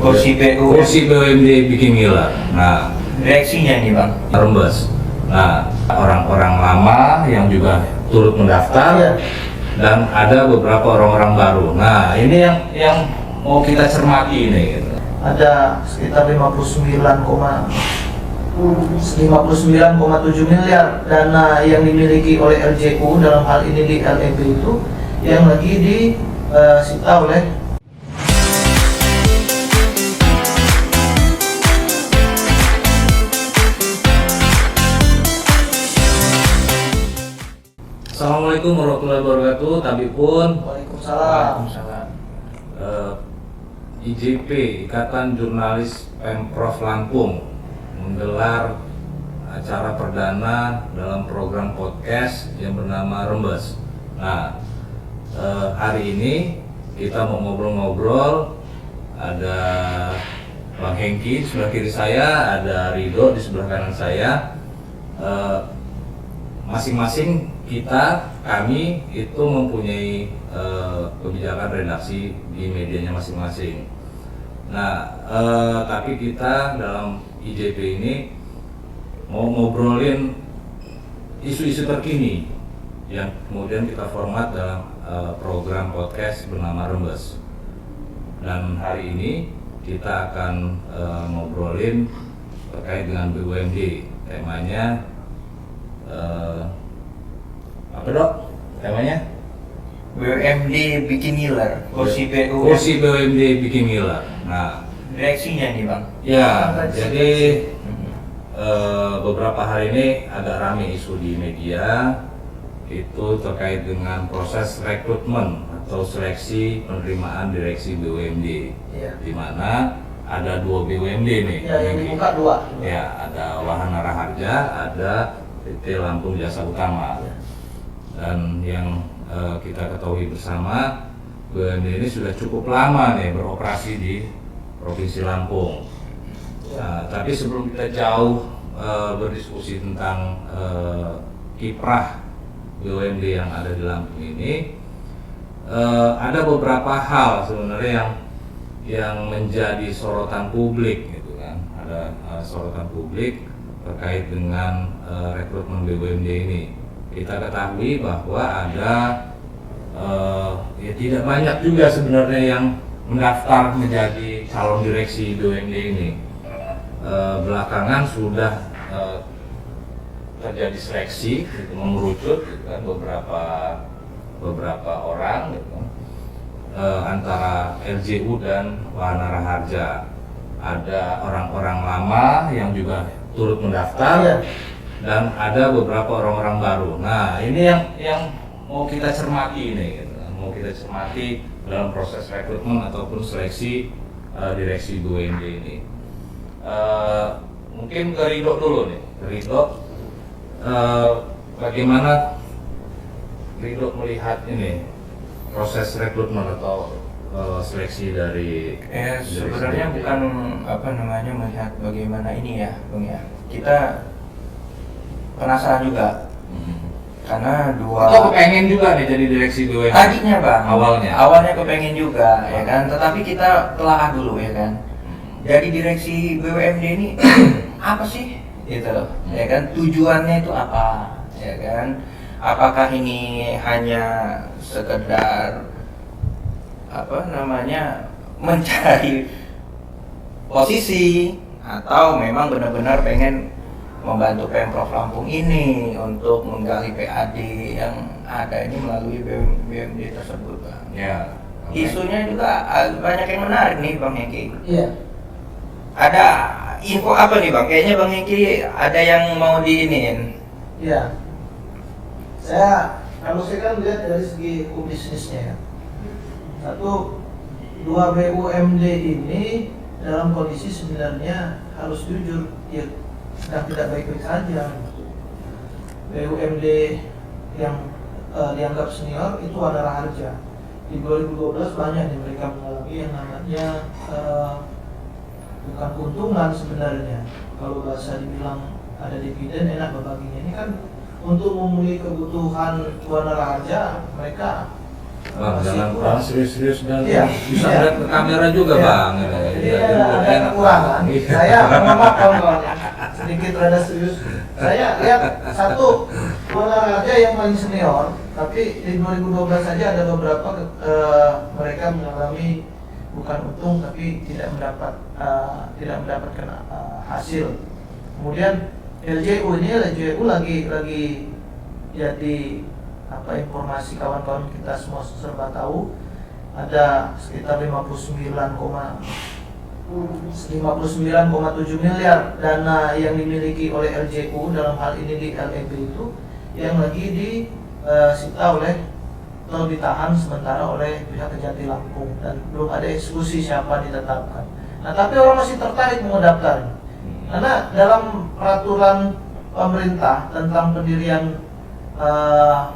kursi BUMD bikin ngiler. Nah, direksinya nih Bang. rembes. Nah, orang-orang lama yang juga turut mendaftar dan ada beberapa orang-orang baru. Nah, ini yang mau kita cermati ini. Gitu. Ada sekitar 59,7 miliar dana yang dimiliki oleh LJU, dalam hal ini di LEB itu, yang lagi disita oleh Assalamualaikum warahmatullahi wabarakatuh. Tabipun. Waalaikumsalam. IJP, Ikatan Jurnalis Pemprov Lampung, menggelar acara perdana dalam program podcast yang bernama Rembes. Nah, hari ini kita mau ngobrol-ngobrol. Ada Bang Hengki di sebelah kiri saya, ada Ridho di sebelah kanan saya. Masing-masing kami itu mempunyai kebijakan redaksi di medianya masing-masing. Nah, tapi kita dalam IJP ini mau ngobrolin isu-isu terkini yang kemudian kita format dalam program podcast bernama Rembes. Dan hari ini kita akan ngobrolin terkait dengan BUMD. Temanya apa Dok? Temanya? BUMD bikin ngiler. Kursi BUMD bikin ngiler. Nah, direksinya nih Bang. ya, jadi beberapa hari ini agak ramai isu di media itu terkait dengan proses rekrutmen atau seleksi penerimaan direksi BUMD, di mana ada 2 BUMD nih. yang dibuka 2. Ya, ada Wahana Raharja, ada PT Lampung Jasa Utama. Dan yang kita ketahui bersama, BUMD ini sudah cukup lama nih beroperasi di Provinsi Lampung. Nah, tapi sebelum kita jauh berdiskusi tentang kiprah BUMD yang ada di Lampung ini, ada beberapa hal sebenarnya yang menjadi sorotan publik, gitu kan. Ada sorotan publik terkait dengan rekrutmen BUMD ini. Kita ketahui bahwa ada ya tidak banyak juga sebenarnya yang mendaftar menjadi calon direksi BUMD ini. Belakangan sudah terjadi seleksi, gitu, mengerucut, gitu kan, beberapa orang, gitu, antara LJU dan Wahana Raharja. Ada orang-orang lama yang juga turut mendaftar. Dan ada beberapa orang-orang baru. Nah, ini yang mau kita cermati ini, gitu. Mau kita cermati dalam proses rekrutmen ataupun seleksi direksi BUMD ini. Mungkin ke Ridho dulu nih. Ridho, bagaimana Ridho melihat ini proses rekrutmen atau seleksi dari? Sebenarnya bukan melihat bagaimana ini ya, Bang ya. Kita penasaran juga, karena Atau kepengen juga nih jadi direksi BUMD? Tadinya Bang, awalnya kepengen juga, ya kan. Tetapi kita telaah dulu, ya kan. Jadi direksi BUMD ini apa sih, gitu, ya kan? Tujuannya itu apa, ya kan? Apakah ini hanya sekedar mencari posisi, atau memang benar-benar pengen membantu Pemprov Lampung ini untuk menggali PAD yang ada ini melalui BUMD tersebut, Bang. Ya. Okay. Isunya juga banyak yang menarik nih, Bang Hengki. Iya. Ada info apa nih, Bang? Kayaknya Bang Hengki ada yang mau diiniin. Iya. Kalau saya kan lihat dari segi hukum bisnisnya ya. 1, 2 BUMD ini dalam kondisi sebenarnya harus jujur, ya sedang tidak baik-baik saja. BUMD yang dianggap senior itu Wahana Raharja. Di 2012 banyak nih mereka mengalami yang namanya bukan keuntungan sebenarnya. Kalau bahasa dibilang ada dividen, enak berbaginya. Ini kan untuk memenuhi kebutuhan Wahana Raharja, mereka Bang, jangan kurang serius-serius dan Iya, bisa iya. lihat ke kamera juga Iya. bang. Jadi Jadi ada enak. kekurangan. Iya. Saya mohon maaf kawan-kawan ya, sedikit rada serius. Saya lihat satu olahraga yang paling senior, tapi di 2012 saja ada beberapa mereka mengalami bukan untung tapi tidak mendapatkan hasil. Kemudian LJU lagi jadi informasi kawan-kawan kita semua serba tahu, ada sekitar 59,7 miliar dana yang dimiliki oleh LJU dalam hal ini di LEB itu yang lagi disita oleh atau ditahan sementara oleh pihak Kejati Lampung dan belum ada eksekusi siapa ditetapkan. Nah, tapi orang masih tertarik mau daftar karena dalam peraturan pemerintah tentang pendirian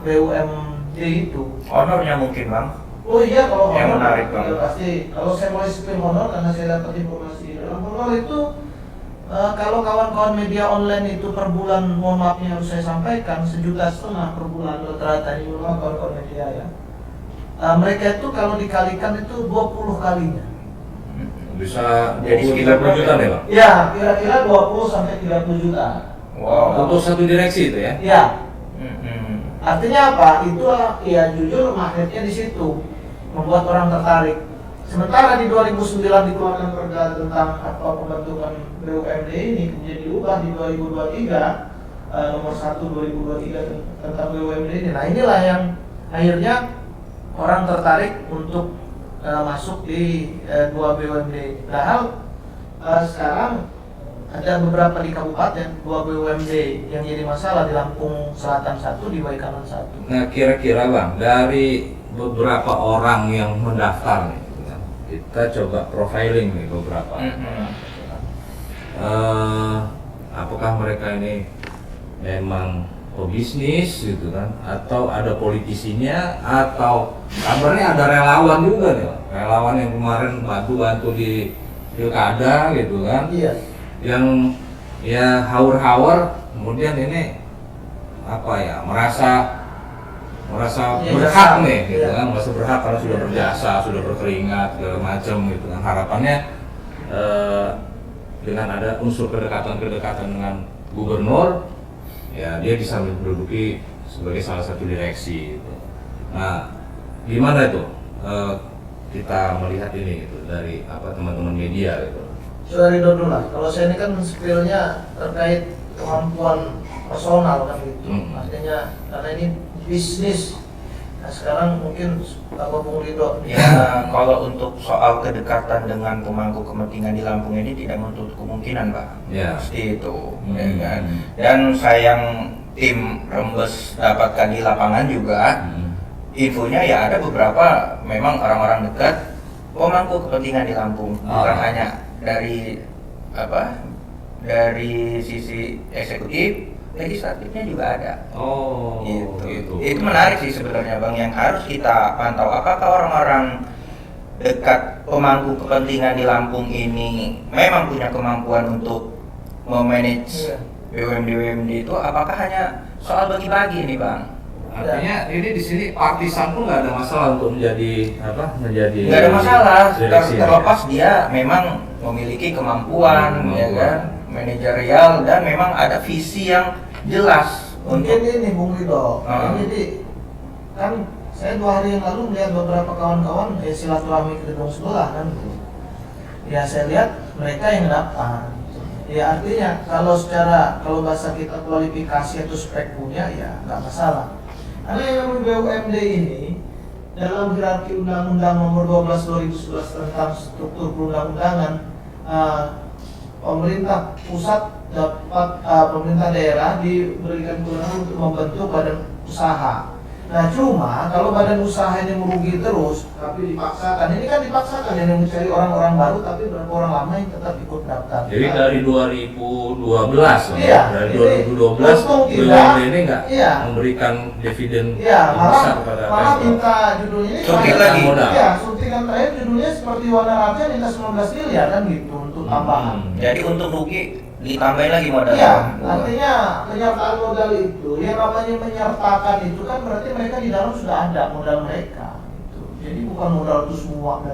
BUMD itu Honornya mungkin bang. oh iya, kalau Yang honor menarik, Bang. ya pasti. Kalau saya mulai spill honor karena saya dapat informasi dalam honor itu kalau kawan-kawan media online itu per bulan, mohon maafnya harus saya sampaikan, 1,5 juta per bulan rata-rata di rumah kawan-kawan media ya. Mereka itu kalau dikalikan itu 20 kalinya. Bisa Jadi sekitar 30 juta nih bang. Ya, kira-kira 20 sampai 30 juta. Wow. Untuk satu direksi itu ya? Ya, Mm-mm. artinya apa? Itu ya jujur magnetnya di situ membuat orang tertarik. Sementara di 2009 dikeluarkan perda tentang pembentukan BUMD ini, kemudian diubah di 2023 nomor 1 2023 tentang BUMD ini. Nah, inilah yang akhirnya orang tertarik untuk masuk di dua BUMD. Padahal sekarang ada beberapa di kabupaten dua BUMD yang jadi masalah, di Lampung Selatan 1, di Waikanan 1. Nah kira-kira bang, dari beberapa orang yang mendaftar nih, gitu kan, kita coba profiling nih beberapa. Apakah mereka ini memang pebisnis gitu kan, atau ada politisinya, atau kabarnya ada relawan juga nih, Bang. Relawan yang kemarin bantu di pilkada gitu kan, Iya. yang ya haur-haur, kemudian ini apa ya, merasa Iya, berhak jasa. nih gitu Iya. kan, merasa berhak karena sudah Iya. berjasa, sudah berkeringat segala macam gitu kan. Harapannya dengan ada unsur kedekatan dengan gubernur, ya dia bisa menduduki sebagai salah satu direksi gitu. Nah, gimana itu kita melihat ini gitu dari teman-teman media gitu. Dari dulu lah. Kalau saya ini kan skillnya terkait kemampuan personal kan gitu. Artinya karena ini bisnis. Nah, sekarang mungkin kalau Bung Ridho Ya, kalau untuk soal kedekatan dengan pemangku kepentingan di Lampung ini tidak menutup kemungkinan, Pak. Ya. Pasti itu, ya kan. Dan sayang tim Rembes dapatkan di lapangan juga. Infonya ya ada beberapa memang orang-orang dekat pemangku kepentingan di Lampung, bukan hanya dari dari sisi eksekutif, legislatifnya juga ada. Oh, Itu menarik sih sebenarnya Bang, yang harus kita pantau. Apakah orang-orang dekat pemangku kepentingan di Lampung ini memang punya kemampuan untuk memanage BUMD itu? Apakah hanya soal bagi-bagi nih Bang? Artinya ini di sini partisan pun nggak ada masalah untuk menjadi Nggak ada masalah, direksi, terlepas dia memang memiliki kemampuan, ya kan, manajerial, dan memang ada visi yang jelas. mungkin ini Bung Ridho. Jadi kan saya 2 hari yang lalu melihat beberapa kawan-kawan silaturahmi ke gedung sebelah kan. Ya saya lihat mereka yang daftar. Ya artinya kalau bahasa kita kualifikasi atau spek punya ya nggak masalah. Karena yang namanya BUMD ini dalam hierarki Undang-Undang Nomor 12 2011 tentang struktur perundang-undangan, pemerintah pusat dapat pemerintah daerah diberikan kewenangan untuk membentuk badan usaha. Nah cuma kalau badan usaha ini merugi terus, tapi dipaksakan, ini kan dipaksakan yang mencari orang-orang baru, tapi berapa orang lama yang tetap ikut daftar. Jadi dari 2012, Iya, dari ini 2012 untung BUMD tidak, ini nggak iya. memberikan dividen Iya, besar kepada malah Pemprov. minta judulnya ini Suntik terakhir. lagi. Modal. Iya, suntikan terakhir judulnya seperti Wana Raja minta 19 miliar kan gitu untuk tambahan. Jadi untuk rugi ditambahin lagi modal. Iya, artinya penyertaan modal itu, yang namanya menyertakan itu kan berarti mereka di dalam sudah ada modal mereka. Jadi bukan modal itu semua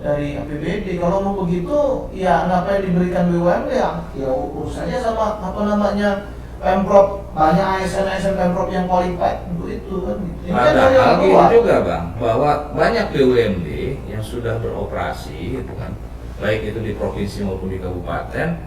dari APBD. Kalau mau begitu, ya ngapain diberikan BUMD ya urus saja sama apa namanya Pemprov, banyak ASN Pemprov yang qualified untuk itu kan. Ini kan dari Padahal orang gini tua. juga Bang, bahwa banyak BUMD yang sudah beroperasi gitu kan, baik itu di provinsi maupun di kabupaten,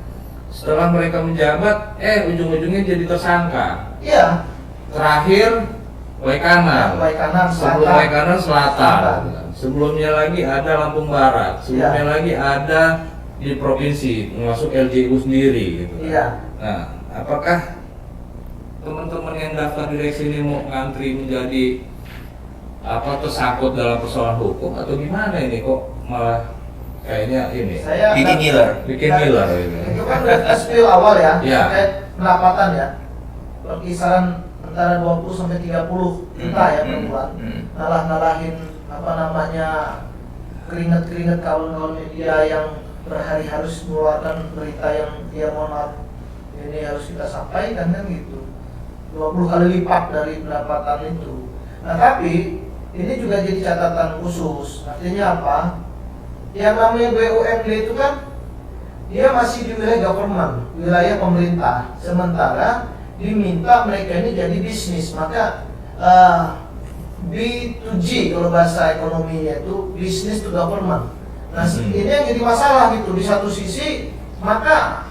setelah mereka menjabat, ujung-ujungnya jadi tersangka. Iya. Terakhir Waikanan, Waikanan sebelum Selatan. Waikanan Selatan, sebelumnya lagi ada Lampung Barat, sebelumnya lagi ada di provinsi, masuk LJU sendiri gitu kan. Iya. Nah, apakah teman-teman yang daftar direksi ini mau ngantri menjadi tersangkut dalam persoalan hukum atau gimana ini kok malah kayaknya ini bikin ngiler. bikin ngiler gitu. Itu kan udah spill awal ya, Iya. terkait pendapatan ya, berkisaran antara 20 sampai 30 juta ya per bulan. Nalah-nalahin apa namanya keringet-keringet kawan-kawan media yang berhari harus mengeluarkan berita yang ya mohon maaf ini harus kita sampaikan kan gitu. 20 kali lipat dari pendapatan itu. Nah tapi ini juga jadi catatan khusus. Artinya apa? Yang namanya BUMD itu kan dia masih di wilayah government, wilayah pemerintah. Sementara diminta mereka ini jadi bisnis, maka B2G kalau bahasa ekonominya itu business to government. Nah ini yang jadi masalah gitu. Di satu sisi maka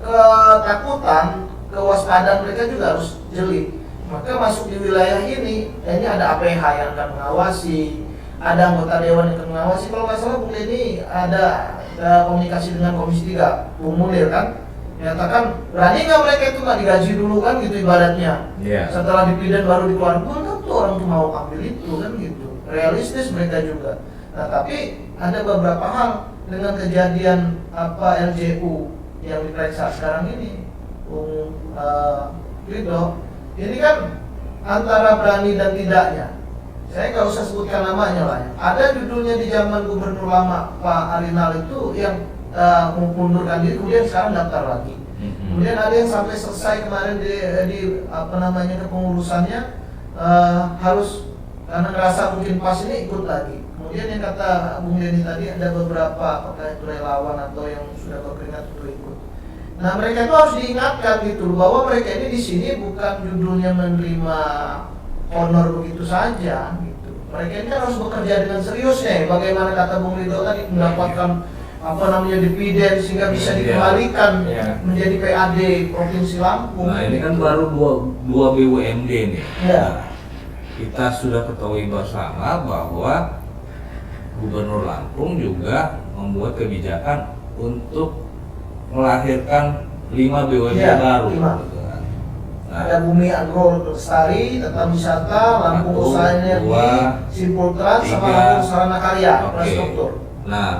ketakutan, kewaspadaan mereka juga harus jeli. Maka masuk di wilayah ini ada APH yang akan mengawasi, ada anggota dewan yang akan mengawasi. Kalau nggak salah Bung Denny ada komunikasi dengan Komisi 3, Bung Munir kan menyatakan berani nggak mereka itu nggak digaji dulu kan gitu ibaratnya. Setelah dipidana baru dikeluarkan, belum tentu orang tuh mau ambil itu kan gitu. Realistis mereka juga. Nah tapi ada beberapa hal dengan kejadian LJU yang diperiksa sekarang ini, Bung Ridho, ini kan antara berani dan tidaknya. Saya nggak usah sebutkan namanya lah ya. Ada judulnya di zaman Gubernur lama Pak Arinal itu yang mengundurkan diri, kemudian sekarang daftar lagi. Kemudian ada yang sampai selesai kemarin di kepengurusannya harus karena ngerasa mungkin pas ini ikut lagi. Kemudian yang kata Bung Denny tadi ada beberapa apakah itu relawan atau yang sudah berkeringat untuk ikut. Nah mereka itu harus diingatkan gitu bahwa mereka ini di sini bukan judulnya menerima honor begitu saja gitu. Mereka ini kan harus bekerja dengan seriusnya. Bagaimana kata Bung Ridho tadi mendapatkan dividen sehingga bisa dikembalikan menjadi PAD Provinsi Lampung. Nah ini kan baru dua BUMD nih. Ya. Kita sudah ketahui bersama bahwa Gubernur Lampung juga membuat kebijakan untuk melahirkan 5 BUMD baru. 5. Gitu kan. Nah, Ada Bumi Agro Lestari, Tata Wisata, Lampung Usaha Energi, Simpul Trans, sama Lampung Sarana Karya, infrastruktur. Nah,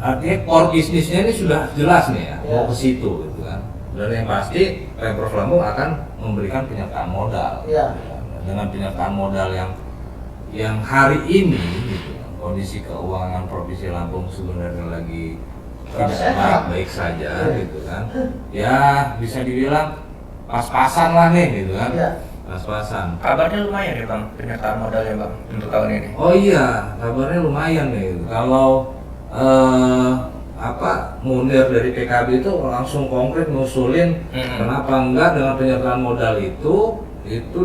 artinya core bisnisnya ini sudah jelas nih ya, mau ke situ gitu kan. Dan yang pasti Pemprov Lampung akan memberikan penyertaan modal. Dengan penyertaan modal yang hari ini gitu, kondisi keuangan Provinsi Lampung sebenarnya lagi tidak baik saja gitu kan. Ya bisa dibilang pas-pasan lah nih gitu kan. Pas-pasan. Kabarnya lumayan ya Bang, penyertaan modalnya Bang untuk tahun ini. Oh iya, kabarnya lumayan nih. Kalau Munir dari PKB itu langsung konkret ngusulin kenapa enggak dengan penyertaan modal itu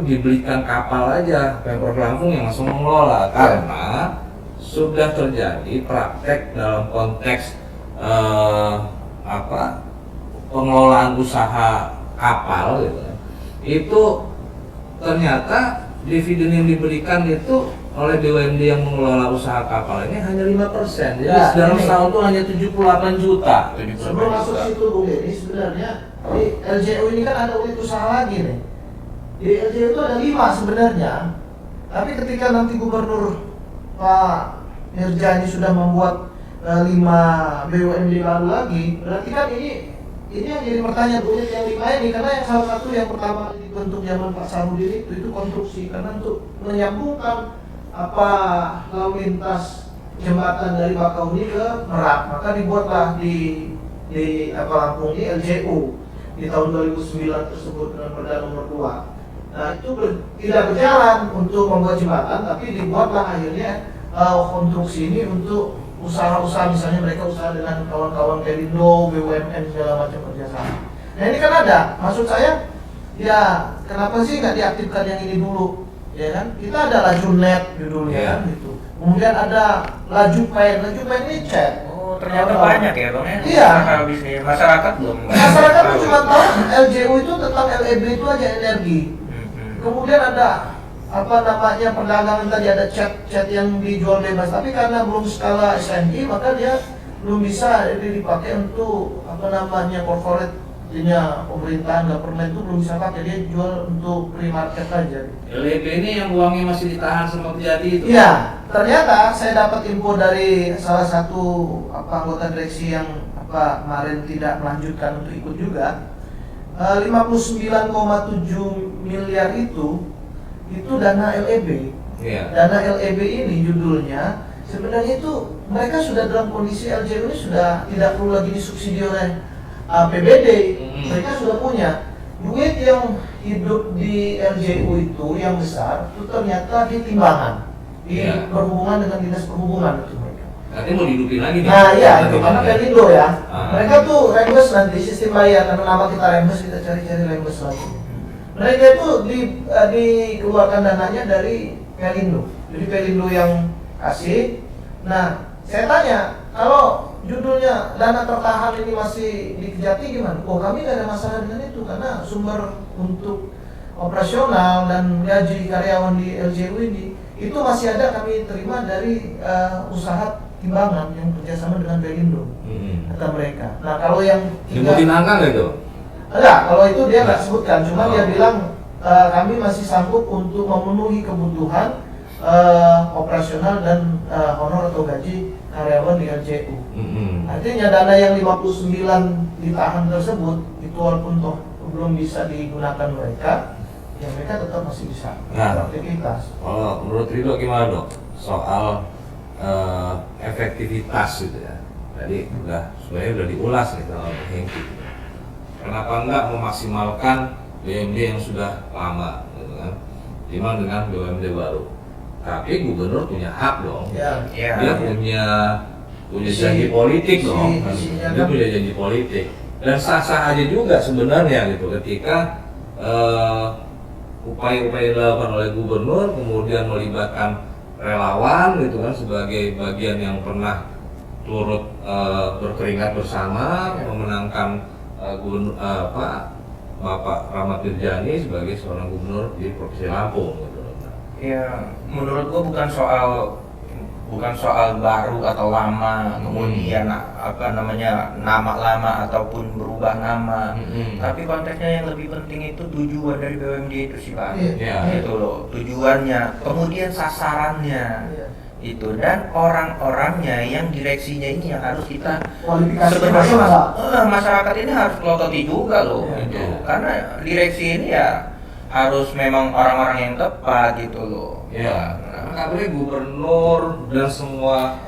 dibelikan kapal aja Pemprov Lampung yang langsung mengelola karena sudah terjadi praktek dalam konteks pengelolaan usaha kapal gitu. Itu ternyata dividen yang diberikan itu oleh BUMD yang mengelola usaha kapal ini hanya 5%. Jadi dalam setahun itu hanya 78 juta. Sebelum masuk situ Bung Denny, sebenarnya di LJU ini kan ada unit usaha lagi nih. Di LJU itu ada 5 sebenarnya. Tapi ketika nanti Gubernur Pak Mirja ini sudah membuat 5 BUMD baru lagi, berarti kan ini yang jadi pertanyaan unit yang 5 ini, karena yang salah satu yang pertama dibentuk zaman Pak Sarudin itu konstruksi karena untuk menyambungkan lalu lintas jembatan dari Bakauheni ke Merak, maka dibuatlah di Lampung ini LJU di tahun 2009 tersebut dengan Perda nomor 2. Nah itu tidak berjalan untuk membuat jembatan, tapi dibuatlah akhirnya konstruksi ini untuk usaha-usaha, misalnya mereka usaha dengan kawan-kawan Pelindo, BUMN segala macam kerjasama. Nah ini kan ada, maksud saya ya kenapa sih nggak diaktifkan yang ini dulu, ya kan? Kita ada laju net judulnya kan gitu. Kemudian ada laju pen ini chat. Oh ternyata banyak ya bang ya? Iya. Bisnis masyarakat belum. Masyarakat tuh cuma tahu LJU itu tentang LEB itu aja, energi. Kemudian ada apa namanya perdagangan tadi, ada chat yang dijual bebas, tapi karena belum skala SNI maka dia belum bisa dipakai untuk apa namanya corporate, artinya pemerintahan, government itu belum bisa pakai, dia jual untuk free market aja. LEB ini yang uangnya masih ditahan sama Kejati itu? Iya, ternyata saya dapat info dari salah satu anggota direksi yang kemarin tidak melanjutkan untuk ikut juga. 59,7 miliar itu dana LEB. Iya. Dana LEB ini judulnya sebenarnya itu mereka sudah dalam kondisi LJU ini sudah tidak perlu lagi disubsidi oleh APBD. Mereka sudah punya duit yang hidup di LJU itu yang besar itu ternyata di timbangan, berhubungan dengan dinas perhubungan itu mereka. Nanti mau dihidupin lagi nih. Nah iya itu karena Pelindo ya. Ah. Mereka tuh rembes nanti sistem bayar, karena nama kita rembes, kita cari-cari rembes lagi. Mereka itu dikeluarkan dananya dari Pelindo. Jadi Pelindo yang kasih. Nah saya tanya, kalau judulnya dana tertahan ini masih di Kejati gimana? Oh kami nggak ada masalah dengan itu, karena sumber untuk operasional dan gaji karyawan di LJU ini itu masih ada kami terima dari usaha timbangan yang kerjasama dengan Pelindo, kata mereka. Nah kalau yang Nyebutin angka nggak itu? enggak, kalau itu dia nggak sebutkan, cuma dia bilang kami masih sanggup untuk memenuhi kebutuhan operasional dan honor atau gaji karyawan di LJU. Artinya dana yang 59 ditahan tersebut itu walaupun toh belum bisa digunakan mereka, ya mereka tetap masih bisa beraktivitas. Kalau menurut Ridho gimana dok? Soal efektivitas gitu ya. Tadi sebenarnya udah diulas nih kalau Hengki. Kenapa enggak memaksimalkan BUMD yang sudah lama gitu kan? Timbang dengan BUMD baru. Tapi gubernur punya hak dong. Ya. Dia punya janji politik dong. Dia punya janji politik. Dan sah-sah aja juga sebenarnya gitu ketika upaya-upaya dilakukan oleh gubernur kemudian melibatkan relawan gitu kan sebagai bagian yang pernah turut berkeringat bersama memenangkan Bapak Rahmat Dirjani sebagai seorang gubernur di Provinsi Lampung gitu. Ya, menurut gua bukan soal baru atau lama, kemudian nama lama ataupun berubah nama. Tapi konteksnya yang lebih penting itu tujuan dari BUMD itu sih Pak. Itu loh, tujuannya, kemudian sasarannya. Itu dan orang-orangnya yang direksinya ini yang harus kita sebenarnya masyarakat ini harus pelototi juga loh gitu. Karena direksi ini ya harus memang orang-orang yang tepat gitu loh. Karena gubernur dan semua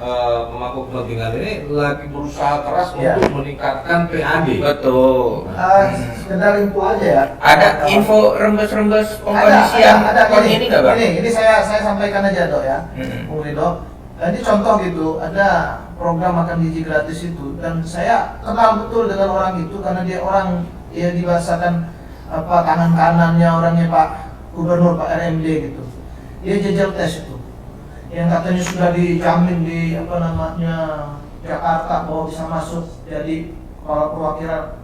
pemangku kepentingan ini lagi berusaha keras untuk meningkatkan PAD. Betul. Sekedar info aja ya. Ada info rembes-rembes pengkondisian ini nggak Bang? Ini saya sampaikan aja dok ya, Bung Ridho. Ini contoh gitu, ada program makan gizi gratis itu, dan saya kenal betul dengan orang itu karena dia orang ya dibahasakan tangan kanannya orangnya Pak Gubernur Pak RMD gitu. Dia jajal tes itu, yang katanya sudah dijamin di Jakarta bahwa bisa masuk jadi perwakilan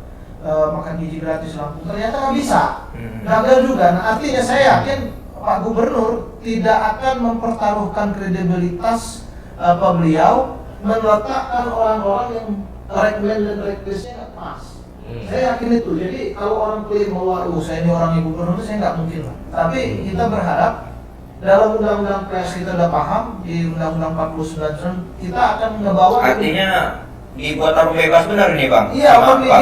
makan gizi gratis Lampung. Ternyata nggak bisa, gagal juga. Nah artinya saya yakin Pak Gubernur tidak akan mempertaruhkan kredibilitas beliau meletakkan orang-orang yang rekomend dan requestnya nggak pas. Saya yakin itu. Jadi kalau orang klaim bahwa saya ini orangnya gubernur, saya nggak mungkin lah. Tapi kita berharap dalam undang-undang pers kita udah paham, di undang-undang 49 kita akan ngebawa. Artinya dibuat tarung bebas benar nih Bang? Iya,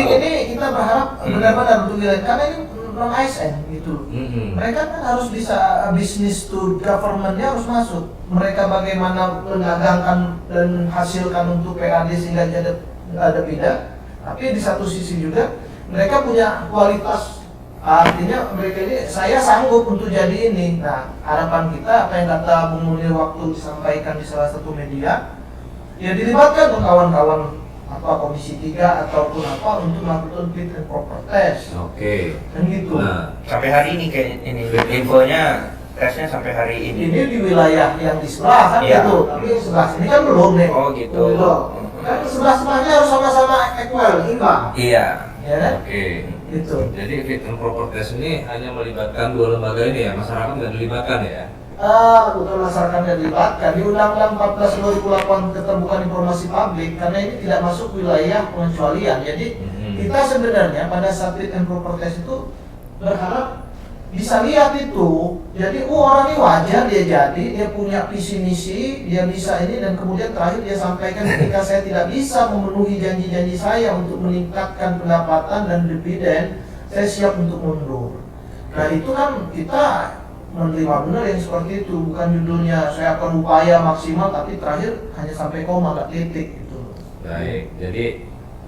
ini kita berharap benar-benar untuk wilayah, karena ini non ASN gitu. Mereka kan harus bisa bisnis to government-nya harus masuk. Mereka bagaimana mendagangkan dan hasilkan untuk PAD sehingga ada pindah. Tapi di satu sisi juga mereka punya kualitas Artinya mereka ini, saya sanggup untuk jadi ini. Nah, harapan kita apa yang kata Bung Munir waktu disampaikan di salah satu media, ya dilibatkan tuh kawan-kawan apa Komisi 3 ataupun apa untuk melakukan fit and proper test. Oke. Kan gitu. Nah, Sampai hari ini kayak ini infonya tesnya sampai hari ini. Ini di wilayah yang di sebelah kan Iya. gitu, tapi yang sebelah sini kan belum nih. Oh gitu. Kan sebelah-sebelahnya harus sama-sama equal, imbang. Iya. Ya kan? oke. Gitu. Jadi fit and proper test ini hanya melibatkan dua lembaga ini ya, masyarakat nggak dilibatkan ya? Bukan masyarakat yang dilibatkan di Undang-Undang 14 2008 keterbukaan informasi publik, karena ini tidak masuk wilayah pengecualian. Jadi kita sebenarnya pada saat fit and proper test itu berharap bisa lihat itu. Jadi orang ini wajar dia jadi, dia punya visi misi, dia bisa ini, dan kemudian terakhir dia sampaikan ketika saya tidak bisa memenuhi janji-janji saya untuk meningkatkan pendapatan dan dividen, saya siap untuk mundur. Nah itu kan kita menerima benar yang seperti itu, bukan judulnya saya akan upaya maksimal tapi terakhir hanya sampai koma, nggak titik gitu. Baik, jadi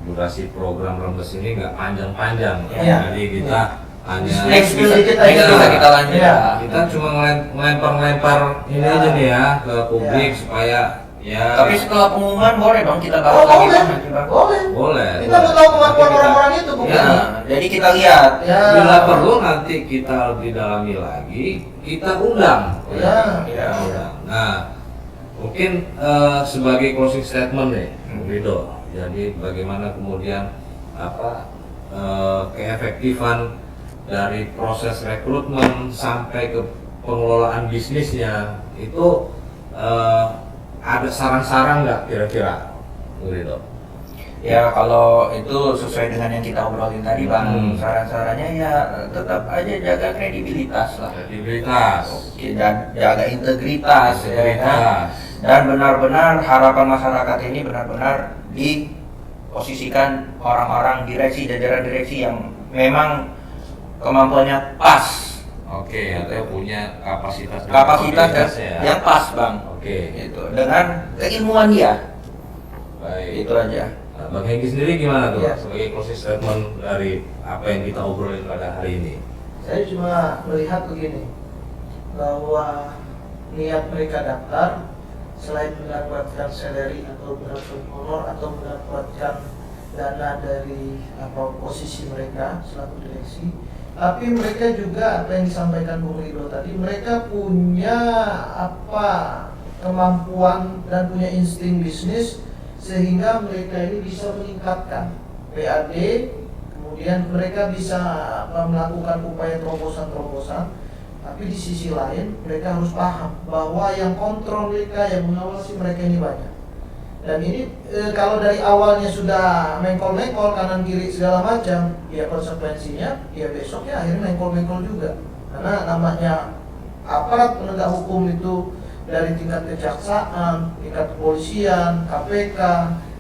durasi program Rembes ini nggak panjang-panjang. Iya. Jadi kita hanya Next bisa kita kita lanjut. Iya. kita cuma ngelempar ini aja nih ya ke publik supaya ya. Tapi setelah pengumuman boleh dong kita Oh, bahas lagi boleh, Bang, nanti Bang. boleh. Boleh. Kita mau tahu kemampuan Nanti kita- orang-orang itu, bukan? Ya, Jadi kita lihat. Ya. bila perlu nanti kita lebih dalami lagi, kita undang. Ya. Kita undang. Nah, mungkin sebagai closing statement nih, Bung Rido. Jadi bagaimana kemudian apa keefektifan dari proses rekrutmen sampai ke pengelolaan bisnisnya itu ada saran-saran nggak kira-kira, Bung Rido? Ya kalau itu sesuai dengan yang kita obrolin tadi Bang, Hmm. saran-sarannya ya tetap aja jaga kredibilitas lah. Kredibilitas. Oke, dan jaga integritas, ya kan? Integritas. Dan benar-benar harapan masyarakat ini benar-benar diposisikan orang-orang direksi, jajaran direksi yang memang kemampuannya pas, Oke, atau punya kapasitas dan kapasitas dan kapabilitas ya. yang pas Bang. Oke. Gitu. Dengan keilmuan dia. Baik. Itu aja. Nah, Bang Hengki sendiri gimana tuh Iya. sebagai closing statement dari apa yang kita obrolin pada hari ini? Saya cuma melihat begini, bahwa niat mereka daftar selain mendapatkan salary atau mendapatkan honor atau mendapatkan dana dari posisi mereka selaku direksi, tapi mereka juga apa yang disampaikan Bung Rido tadi, mereka punya kemampuan dan punya insting bisnis sehingga mereka ini bisa meningkatkan PAD, kemudian mereka bisa melakukan upaya terobosan-terobosan. Tapi di sisi lain mereka harus paham bahwa yang kontrol mereka, yang mengawasi mereka ini banyak. Dan ini kalau dari awalnya sudah mengkol-mengkol kanan kiri segala macam, ya konsekuensinya ya besoknya akhirnya mengkol-mengkol juga. Karena namanya aparat penegak hukum itu dari tingkat kejaksaan, tingkat kepolisian, KPK,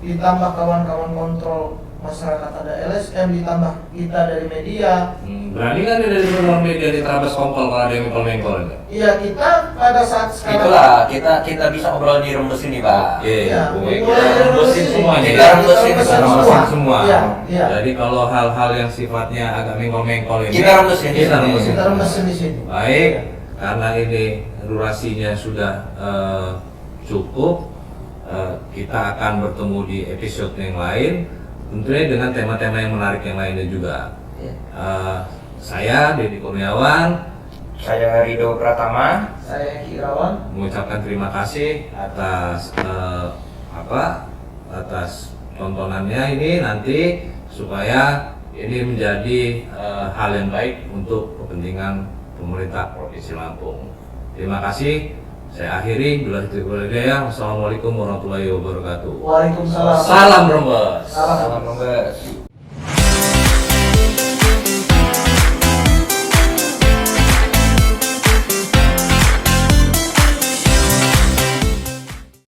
ditambah kawan-kawan kontrol masyarakat, ada LSM, ditambah kita dari media. Berani kan dari teman media diterabas kompol kalau ada yang mengkol-mengkol itu? Iya, kita pada saat sekarang Itulah kita bisa obrol di Rembes ini Pak. Oke, Iya, Bung mulai Hengki, dari kita rembesin rembesin. semuanya. Kita rembesin Kita semua. rembesin semua. Iya, iya. Jadi kalau hal-hal yang sifatnya agak mengkol-mengkol ini Kita rembesin. Kita rembesin. kita remesin di sini. Baik, karena ini durasinya sudah cukup, kita akan bertemu di episode yang lain, tentunya dengan tema-tema yang menarik yang lainnya juga. Iya. Saya Deddy Kurniawan Saya Rido Pratama. Saya Eki Irawan. mengucapkan terima kasih atas atas tontonannya ini nanti, supaya ini menjadi hal yang baik untuk kepentingan pemerintah Provinsi Lampung. Terima kasih. Saya akhiri. Wassalamualaikum warahmatullahi wabarakatuh. Waalaikumsalam. Salam Rembes. Salam. Salam Rembes.